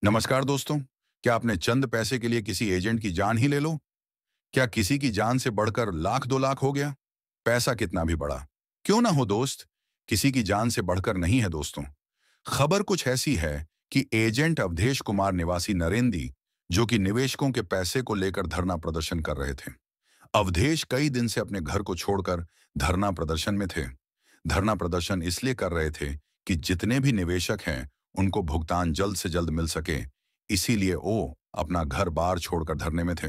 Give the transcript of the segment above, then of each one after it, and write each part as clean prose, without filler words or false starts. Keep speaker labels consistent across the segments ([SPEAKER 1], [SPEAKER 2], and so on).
[SPEAKER 1] नमस्कार दोस्तों। क्या आपने चंद पैसे के लिए किसी एजेंट की जान ही ले लो? क्या किसी की जान से बढ़कर लाख 2 लाख हो गया? पैसा कितना भी बड़ा क्यों ना हो दोस्त, किसी की जान से बढ़कर नहीं है दोस्तों। खबर कुछ ऐसी है कि एजेंट अवधेश कुमार निवासी नरेंदी, जो कि निवेशकों के पैसे को लेकर धरना प्रदर्शन कर रहे थे। अवधेश कई दिन से अपने घर को छोड़कर धरना प्रदर्शन में थे। धरना प्रदर्शन इसलिए कर रहे थे कि जितने भी निवेशक हैं उनको भुगतान जल्द से जल्द मिल सके, इसीलिए वो अपना घर बार छोड़कर धरने में थे।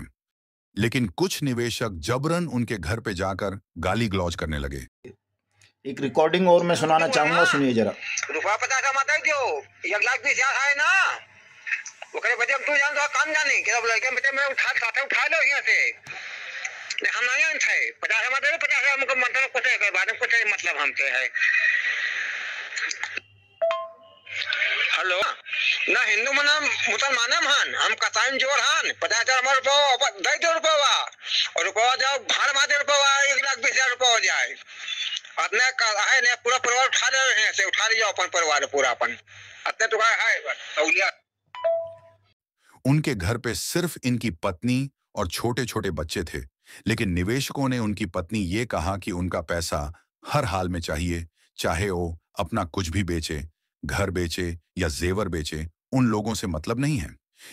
[SPEAKER 1] लेकिन कुछ निवेशक जबरन उनके घर पे जाकर गाली गलौज करने लगे।
[SPEAKER 2] एक रिकॉर्डिंग और मैं सुनाना चाहूंगा, सुनिए जरा।
[SPEAKER 3] रुपया पचास मत है क्यों 1,20,000 है ना। वो करे बच्चे तू जान तो काम जाने के लड़के बच्चे मैं उठा लो यहाँ से। हम नहीं जानते 50 मत है 50 हमको मतलब कुछ है बाद में कुछ मतलब हमसे है। हेलो ना हिंदू मना मुसलमान हम कसाई जोर हन 50,000 हमारे रुपया दे दो रुपया और रुपया जाओ भाड़ मार रुपया 1,20,000 रुपया हो जाए। अपने है ने पूरा परिवार उठा ले हैं से उठा लियो अपन परिवार पूरा अपन अपने तो है सहूलियत।
[SPEAKER 1] उनके घर पे सिर्फ इनकी पत्नी और छोटे छोटे बच्चे थे, लेकिन निवेशकों ने उनकी पत्नी ये कहा कि उनका पैसा हर हाल में चाहिए, चाहे वो अपना कुछ भी बेचे, घर बेचे या जेवर बेचे, उन लोगों से मतलब नहीं है।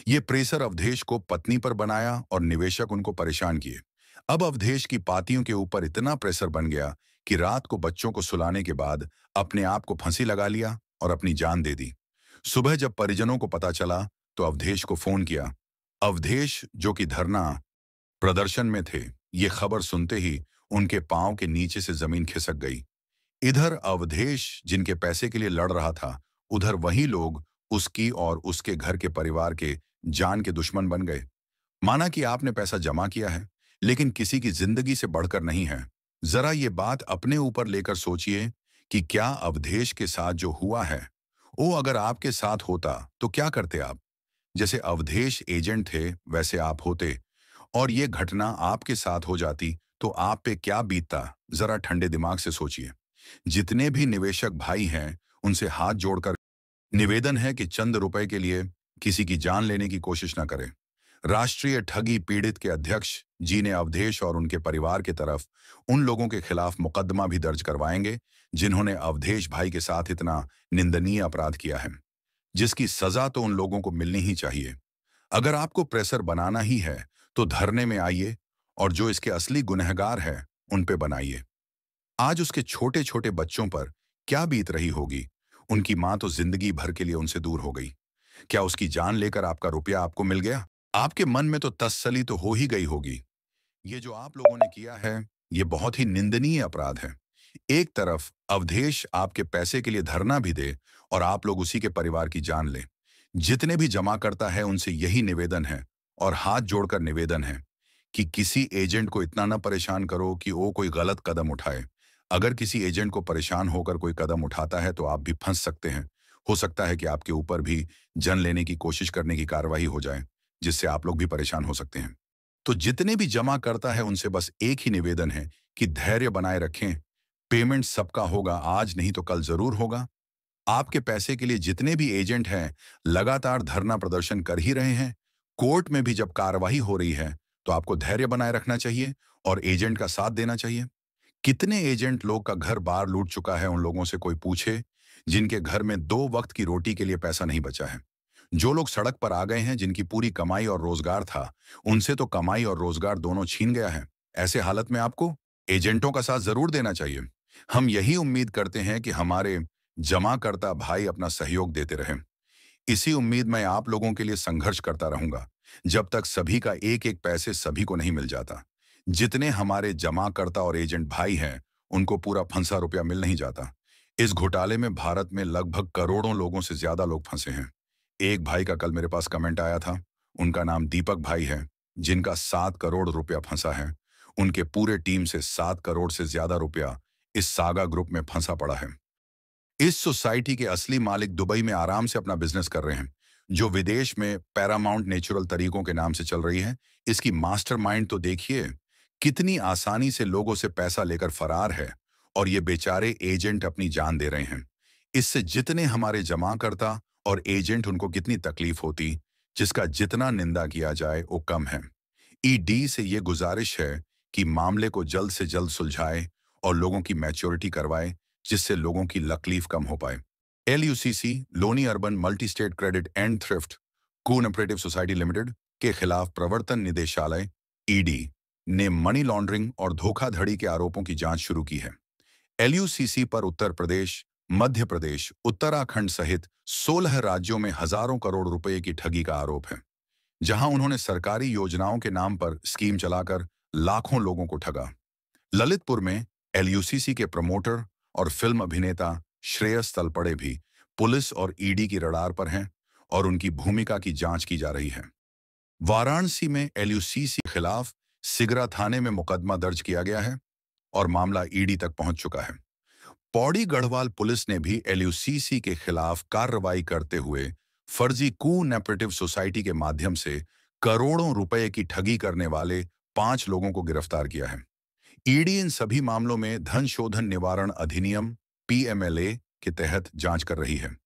[SPEAKER 1] ये प्रेशर अवधेश को पत्नी पर बनाया और निवेशक उनको परेशान किए। अब अवधेश की पातियों के ऊपर इतना प्रेशर बन गया कि रात को बच्चों को सुलाने के बाद अपने आप को फांसी लगा लिया और अपनी जान दे दी। सुबह जब परिजनों को पता चला तो अवधेश को फोन किया। अवधेश, जो कि धरना प्रदर्शन में थे, ये खबर सुनते ही उनके पांव के नीचे से जमीन खिसक गई। इधर अवधेश जिनके पैसे के लिए लड़ रहा था, उधर वही लोग उसकी और उसके घर के परिवार के जान के दुश्मन बन गए। माना कि आपने पैसा जमा किया है, लेकिन किसी की जिंदगी से बढ़कर नहीं है। जरा ये बात अपने ऊपर लेकर सोचिए कि क्या अवधेश के साथ जो हुआ है, वो अगर आपके साथ होता तो क्या करते आप? जैसे अवधेश एजेंट थे वैसे आप होते, और ये घटना आपके साथ हो जाती तो आप पे क्या बीतता, जरा ठंडे दिमाग से सोचिए। जितने भी निवेशक भाई हैं, उनसे हाथ जोड़कर निवेदन है कि चंद रुपए के लिए किसी की जान लेने की कोशिश न करें। राष्ट्रीय ठगी पीड़ित के अध्यक्ष जी ने अवधेश और उनके परिवार की तरफ उन लोगों के खिलाफ मुकदमा भी दर्ज करवाएंगे जिन्होंने अवधेश भाई के साथ इतना निंदनीय अपराध किया है, जिसकी सजा तो उन लोगों को मिलनी ही चाहिए। अगर आपको प्रेशर बनाना ही है तो धरने में आइए और जो इसके असली गुनहगार हैं उन पे बनाइए। आज उसके छोटे छोटे बच्चों पर क्या बीत रही होगी। उनकी मां तो जिंदगी भर के लिए उनसे दूर हो गई। क्या उसकी जान लेकर आपका रुपया आपको मिल गया? आपके मन में तो तसल्ली तो हो ही गई होगी। ये जो आप लोगों ने किया है, ये बहुत ही निंदनीय अपराध है। एक तरफ अवधेश आपके पैसे के लिए धरना भी दे और आप लोग उसी के परिवार की जान लें। जितने भी जमा करता है उनसे यही निवेदन है और हाथ जोड़कर निवेदन है कि किसी एजेंट को इतना ना परेशान करो कि वो कोई गलत कदम उठाए। अगर किसी एजेंट को परेशान होकर कोई कदम उठाता है तो आप भी फंस सकते हैं। हो सकता है कि आपके ऊपर भी जन लेने की कोशिश करने की कार्रवाई हो जाए, जिससे आप लोग भी परेशान हो सकते हैं। तो जितने भी जमा करता है उनसे बस एक ही निवेदन है कि धैर्य बनाए रखें। पेमेंट सबका होगा, आज नहीं तो कल जरूर होगा। आपके पैसे के लिए जितने भी एजेंट हैं लगातार धरना प्रदर्शन कर ही रहे हैं। कोर्ट में भी जब कार्रवाई हो रही है तो आपको धैर्य बनाए रखना चाहिए और एजेंट का साथ देना चाहिए। कितने एजेंट लोग का घर बार लूट चुका है, उन लोगों से कोई पूछे जिनके घर में 2 वक्त की रोटी के लिए पैसा नहीं बचा है। जो लोग सड़क पर आ गए हैं, जिनकी पूरी कमाई और रोजगार था, उनसे तो कमाई और रोजगार दोनों छीन गया है। ऐसे हालत में आपको एजेंटों का साथ जरूर देना चाहिए। हम यही उम्मीद करते हैं कि हमारे जमाकर्ता भाई अपना सहयोग देते रहें। इसी उम्मीद में आप लोगों के लिए संघर्ष करता रहूंगा जब तक सभी का एक एक पैसे सभी को नहीं मिल जाता। जितने हमारे जमाकर्ता और एजेंट भाई हैं, उनको पूरा फंसा रुपया मिल नहीं जाता। इस घोटाले में भारत में लगभग करोड़ों लोगों से ज्यादा लोग फंसे हैं। एक भाई का कल मेरे पास कमेंट आया था। उनका नाम दीपक भाई है, जिनका 7 करोड़ रुपया फंसा है। उनके पूरे टीम से 7 करोड़ से ज्यादा रुपया इस सागा ग्रुप में फंसा पड़ा है। इस सोसाइटी के असली मालिक दुबई में आराम से अपना बिजनेस कर रहे हैं, जो विदेश में पैरामाउंट नेचुरल तरीकों के नाम से चल रही है। इसकी मास्टरमाइंड तो देखिए, कितनी आसानी से लोगों से पैसा लेकर फरार है और ये बेचारे एजेंट अपनी जान दे रहे हैं। इससे जितने हमारे जमाकर्ता और एजेंट उनको कितनी तकलीफ होती, जिसका जितना निंदा किया जाए वो कम है। ईडी से ये गुजारिश है कि मामले को जल्द से जल्द सुलझाए और लोगों की मैच्योरिटी करवाए, जिससे लोगों की तकलीफ कम हो पाए। LUCC Loni urban multi state credit and thrift cooperative society limited के खिलाफ प्रवर्तन निदेशालय ईडी ने मनी लॉन्ड्रिंग और धोखाधड़ी के आरोपों की जांच शुरू की है। LUCC पर उत्तर प्रदेश, मध्य प्रदेश, उत्तराखंड सहित 16 राज्यों में हजारों करोड़ रुपए की ठगी का आरोप है, जहां उन्होंने सरकारी योजनाओं के नाम पर स्कीम चलाकर लाखों लोगों को ठगा। ललितपुर में LUCC के प्रमोटर और फिल्म अभिनेता श्रेयस तलपड़े भी पुलिस और ईडी की रडार पर हैं और उनकी भूमिका की जांच की जा रही है। वाराणसी में LUCC के खिलाफ सिगरा थाने में मुकदमा दर्ज किया गया है और मामला ईडी तक पहुंच चुका है। पौड़ी गढ़वाल पुलिस ने भी LUCC के खिलाफ कार्रवाई करते हुए फर्जी कोऑपरेटिव सोसाइटी के माध्यम से करोड़ों रुपए की ठगी करने वाले 5 लोगों को गिरफ्तार किया है। ईडी इन सभी मामलों में धन शोधन निवारण अधिनियम PMLA के तहत जांच कर रही है,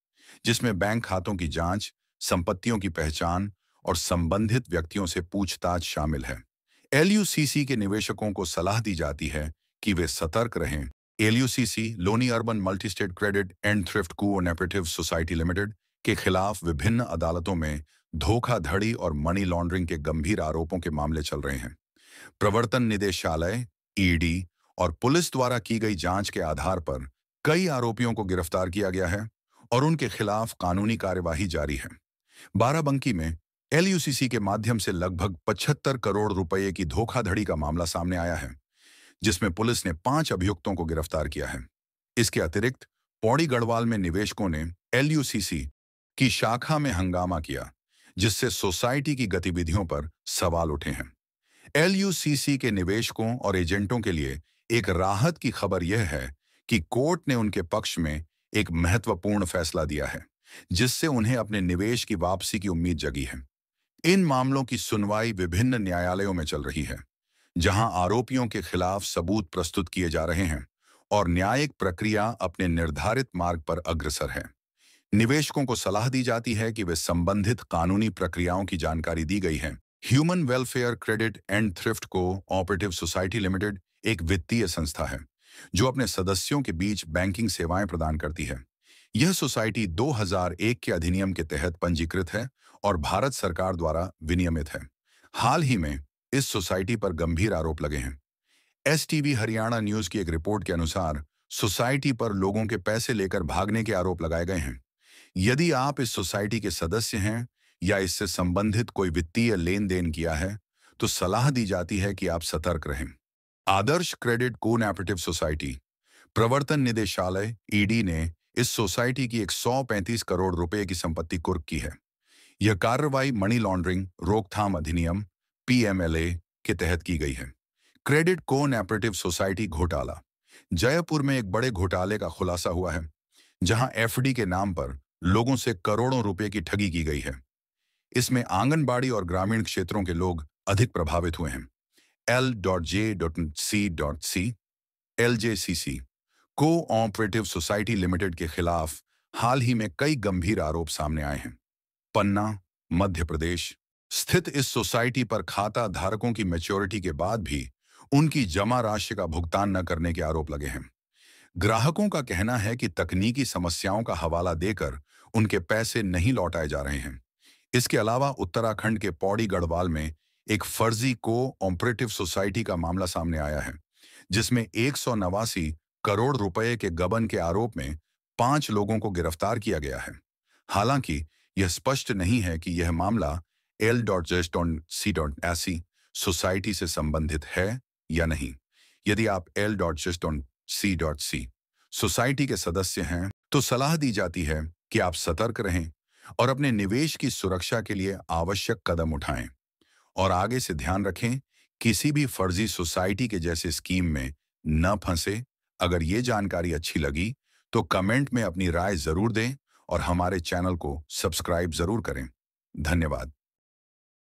[SPEAKER 1] जिसमें बैंक खातों की जांच, संपत्तियों की पहचान और संबंधित व्यक्तियों से पूछताछ शामिल है। LUCC के निवेशकों को सलाह दी जाती है कि वे सतर्क रहें। LUCC Loni urban multi state credit and thrift cooperative society limited के खिलाफ विभिन्न अदालतों में धोखाधड़ी और मनी लॉन्ड्रिंग के गंभीर आरोपों के मामले चल रहे हैं। प्रवर्तन निदेशालय, ईडी और पुलिस द्वारा की गई जांच के आधार पर कई आरोपियों को गिरफ्तार किया गया है और उनके खिलाफ कानूनी कार्यवाही जारी है। बाराबंकी में LUCC के माध्यम से लगभग 75 करोड़ रुपए की धोखाधड़ी का मामला सामने आया है, जिसमें पुलिस ने 5 अभियुक्तों को गिरफ्तार किया है। इसके अतिरिक्त पौड़ी गढ़वाल में निवेशकों ने LUCC की शाखा में हंगामा किया, जिससे सोसाइटी की गतिविधियों पर सवाल उठे हैं। LUCC के निवेशकों और एजेंटों के लिए एक राहत की खबर यह है कि कोर्ट ने उनके पक्ष में एक महत्वपूर्ण फैसला दिया है, जिससे उन्हें अपने निवेश की वापसी की उम्मीद जगी है। इन मामलों की सुनवाई विभिन्न न्यायालयों में चल रही है, जहां आरोपियों के खिलाफ सबूत प्रस्तुत किए जा रहे हैं और न्यायिक प्रक्रिया अपने निर्धारित मार्ग पर अग्रसर है। निवेशकों को सलाह दी जाती है कि वे संबंधित कानूनी प्रक्रियाओं की जानकारी दी गई है। Human welfare credit and thrift cooperative society limited एक वित्तीय संस्था है, जो अपने सदस्यों के बीच बैंकिंग सेवाएं प्रदान करती है। यह सोसाइटी 2001 के अधिनियम के तहत पंजीकृत है और भारत सरकार द्वारा विनियमित है। हाल ही में इस सोसाइटी पर गंभीर आरोप लगे हैं। STV हरियाणा न्यूज की एक रिपोर्ट के अनुसार सोसाइटी पर लोगों के पैसे लेकर भागने के आरोप लगाए गए हैं। यदि आप इस सोसाइटी के सदस्य हैं या इससे संबंधित कोई वित्तीय लेन देन किया है, तो सलाह दी जाती है कि आप सतर्क रहें। आदर्श क्रेडिट कोऑपरेटिव सोसाइटी प्रवर्तन निदेशालय ईडी ने इस सोसाइटी की 135 करोड़ रुपए की संपत्ति कुर्क की है। यह कार्रवाई मनी लॉन्ड्रिंग रोकथाम अधिनियम PMLA के तहत की गई है। क्रेडिट कोऑपरेटिव सोसाइटी घोटाला। जयपुर में एक बड़े घोटाले का खुलासा हुआ है, जहां FD के नाम पर लोगों से करोड़ों रुपए की ठगी की गई है। इसमें आंगनबाड़ी और ग्रामीण क्षेत्रों के लोग अधिक प्रभावित हुए हैं। L.J.C.C LJCC cooperative society limited के खिलाफ हाल ही में कई गंभीर आरोप सामने आए हैं। पन्ना, मध्य प्रदेश स्थित इस सोसाइटी पर खाता धारकों की मैच्योरिटी के बाद भी उनकी जमा राशि का भुगतान न करने के आरोप लगे हैं। ग्राहकों का कहना है कि तकनीकी समस्याओं का हवाला देकर उनके पैसे नहीं लौटाए जा रहे हैं। इसके अलावा उत्तराखंड के पौड़ी गढ़वाल में एक फर्जी कोऑपरेटिव सोसाइटी का मामला सामने आया है, जिसमें 189 करोड़ रुपए के गबन के आरोप में 5 लोगों को गिरफ्तार किया गया है। हालांकि यह स्पष्ट नहीं है कि यह मामला L.J.C सोसाइटी से संबंधित है या नहीं। यदि आप L.J.C सोसाइटी के सदस्य हैं, तो सलाह दी जाती है कि आप सतर्क रहें और अपने निवेश की सुरक्षा के लिए आवश्यक कदम उठाएं और आगे से ध्यान रखें, किसी भी फर्जी सोसाइटी के जैसे स्कीम में न फंसे। अगर ये जानकारी अच्छी लगी तो कमेंट में अपनी राय जरूर दें और हमारे चैनल को सब्सक्राइब जरूर करें। धन्यवाद।